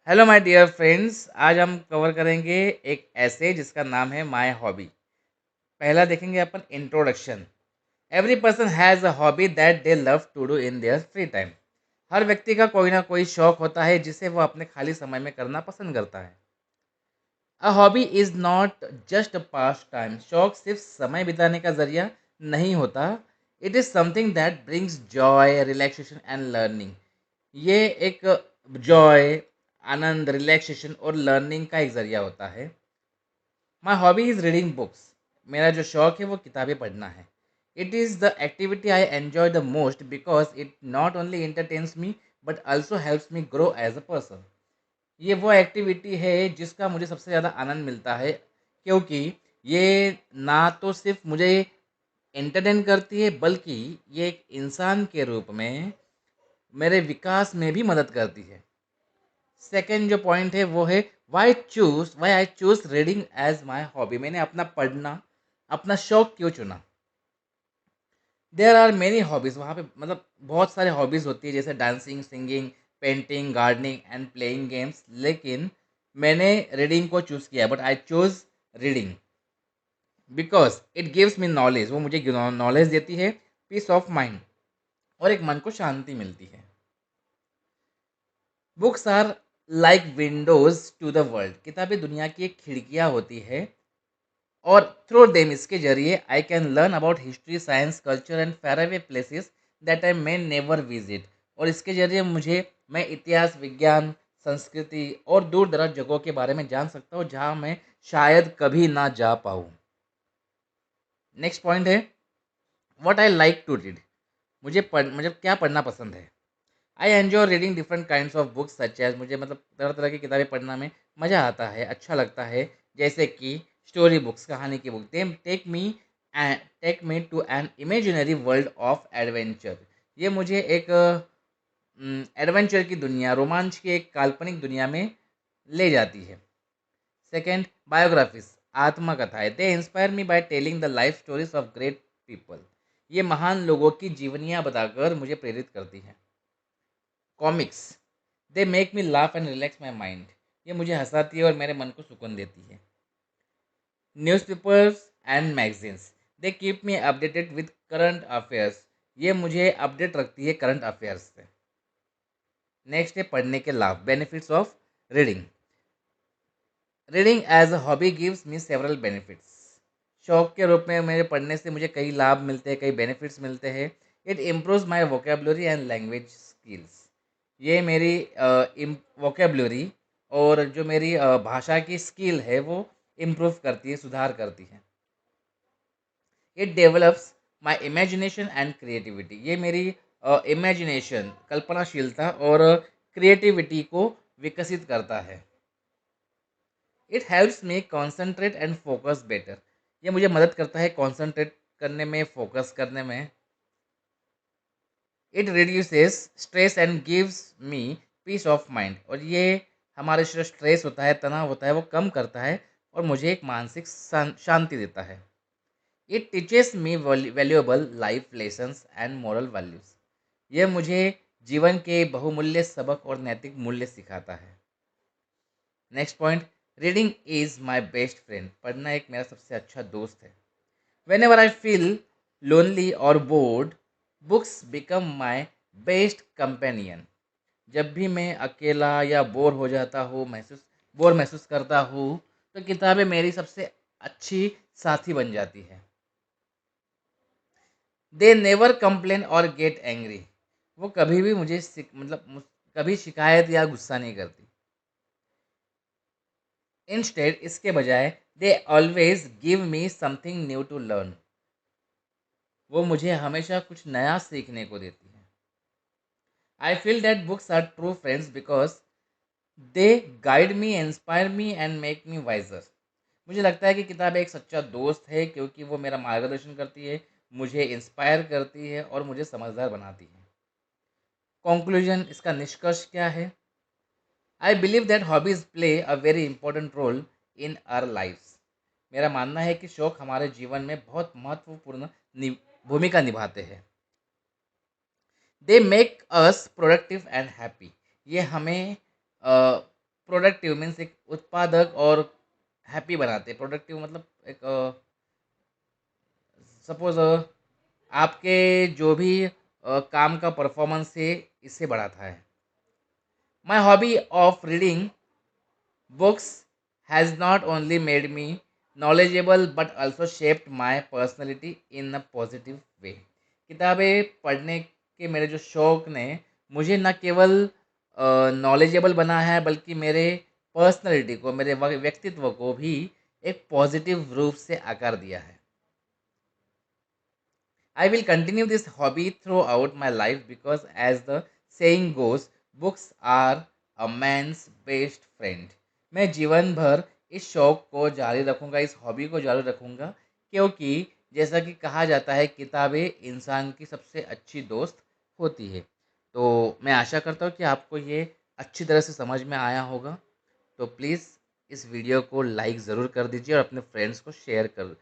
Hello my dear friends, आज हम cover करेंगे एक ऐसे जिसका नाम है माय हॉबी। पहला देखेंगे अपन introduction. Every person has a hobby that they love to do in their free time. हर व्यक्ति का कोई ना कोई शौक होता है जिसे वो अपने खाली समय में करना पसंद करता है। A hobby is not just a pass time. शौक सिर्फ समय बिताने का जरिया नहीं होता। It is something that brings Joy, relaxation and learning. ये एक जॉय, आनंद, रिलैक्सेशन और लर्निंग का एक ज़रिया होता है। My hobby is reading books. मेरा जो शौक है वो किताबें पढ़ना है। It is the activity I enjoy the most because it not only entertains me but also helps me grow as a person. ये वो एक्टिविटी है जिसका मुझे सबसे ज़्यादा आनंद मिलता है, क्योंकि ये ना तो सिर्फ मुझे एंटरटेन करती है बल्कि ये एक इंसान के रूप में मेरे विकास में भी मदद करती है। सेकंड जो पॉइंट है वो है why I choose reading as my hobby. मैंने अपना पढ़ना अपना शौक क्यों चुना। There are many hobbies. वहाँ पे मतलब बहुत सारे हॉबीज़ होती है, जैसे dancing, singing, painting, gardening and playing games. लेकिन मैंने रीडिंग को चूज़ किया, but I choose reading because it gives me knowledge. वो मुझे नॉलेज देती है, पीस ऑफ माइंड, और एक मन को शांति मिलती है। Books are like windows to the world. किताबें दुनिया की एक खिड़कियाँ होती है, और थ्रू देम, इसके जरिए I can learn about history, science, culture and far away places that I may never visit. और इसके जरिए मैं इतिहास, विज्ञान, संस्कृति और दूर दराज जगहों के बारे में जान सकता हूँ जहाँ मैं शायद कभी ना जा पाऊँ। नेक्स्ट पॉइंट है what I like to read. मुझे क्या पढ़ना पसंद है। I enjoy reading different kinds of books such as. मुझे मतलब तरह तरह की किताबें पढ़ना में मज़ा आता है, अच्छा लगता है। जैसे कि स्टोरी बुक्स, कहानी की book. They take me to an imaginary world of adventure. ये मुझे एक एडवेंचर की दुनिया, रोमांच की एक काल्पनिक दुनिया में ले जाती है। सेकेंड, बायोग्राफीज, आत्मकथाएं। They inspire me by telling the life stories of great people. ये महान लोगों की जीवनियाँ बताकर मुझे प्रेरित करती हैं। Comics, they make me laugh and relax my mind. ये मुझे हंसाती है और मेरे मन को सुकून देती है। Newspapers and magazines, they keep me updated with current affairs. ये मुझे अपडेट रखती है करंट अफेयर्स से। नेक्स्ट है पढ़ने के लाभ, benefits of reading. Reading as a hobby gives me several benefits. शौक के रूप में मेरे पढ़ने से मुझे कई लाभ मिलते हैं, कई बेनिफिट्स मिलते हैं। It improves my vocabulary and language skills. ये मेरी वोकेबलरी और जो मेरी भाषा की स्किल है वो इम्प्रूव करती है, सुधार करती है। It develops my imagination and creativity. ये मेरी इमेजिनेशन, कल्पनाशीलता और क्रिएटिविटी को विकसित करता है। It helps me concentrate and focus better. ये मुझे मदद करता है कॉन्सेंट्रेट करने में, फोकस करने में। It reduces stress and gives me peace of mind. और ये हमारे जो स्ट्रेस होता है, तनाव होता है, वो कम करता है और मुझे एक मानसिक शांति देता है। It teaches me valuable life lessons and moral values. ये मुझे जीवन के बहुमूल्य सबक और नैतिक मूल्य सिखाता है। Next point, reading is my best friend. पढ़ना एक मेरा सबसे अच्छा दोस्त है। Whenever I feel lonely और bored, books become my best companion. जब भी मैं अकेला या बोर महसूस करता हूँ, तो किताबें मेरी सबसे अच्छी साथी बन जाती है। दे नेवर कंप्लेन और गेट एंग्री। वो कभी भी कभी शिकायत या गुस्सा नहीं करती। इंस्टेड, इसके बजाय, they always give me something new to learn. वो मुझे हमेशा कुछ नया सीखने को देती है। I feel that books are true friends because they guide me, inspire me and make me wiser. मुझे लगता है कि किताब एक सच्चा दोस्त है क्योंकि वो मेरा मार्गदर्शन करती है, मुझे इंस्पायर करती है और मुझे समझदार बनाती है। कंक्लूजन, इसका निष्कर्ष क्या है। I believe that hobbies play a very important role in our lifes. मेरा मानना है कि शौक हमारे जीवन में बहुत महत्वपूर्ण भूमिका निभाते हैं। They make us productive and happy. ये हमें प्रोडक्टिव मीन्स एक उत्पादक और हैप्पी बनाते हैं। प्रोडक्टिव मतलब एक सपोज आपके जो भी काम का परफॉर्मेंस है इससे बढ़ाता है। My hobby of reading books has not only made me knowledgeable but also shaped my personality in a positive way। किताबें पढ़ने के मेरे जो शौक ने मुझे न केवल नॉलेजेबल बना है बल्कि मेरे पर्सनालिटी को, मेरे व्यक्तित्व को भी एक पॉजिटिव रूप से आकार दिया है। I will continue this hobby throughout my life because, as the saying goes, books are a man's best friend। मैं जीवन भर इस शौक को जारी रखूंगा, इस हॉबी को जारी रखूंगा, क्योंकि जैसा कि कहा जाता है किताबें इंसान की सबसे अच्छी दोस्त होती है। तो मैं आशा करता हूँ कि आपको ये अच्छी तरह से समझ में आया होगा। तो प्लीज़ इस वीडियो को लाइक ज़रूर कर दीजिए और अपने फ्रेंड्स को शेयर कर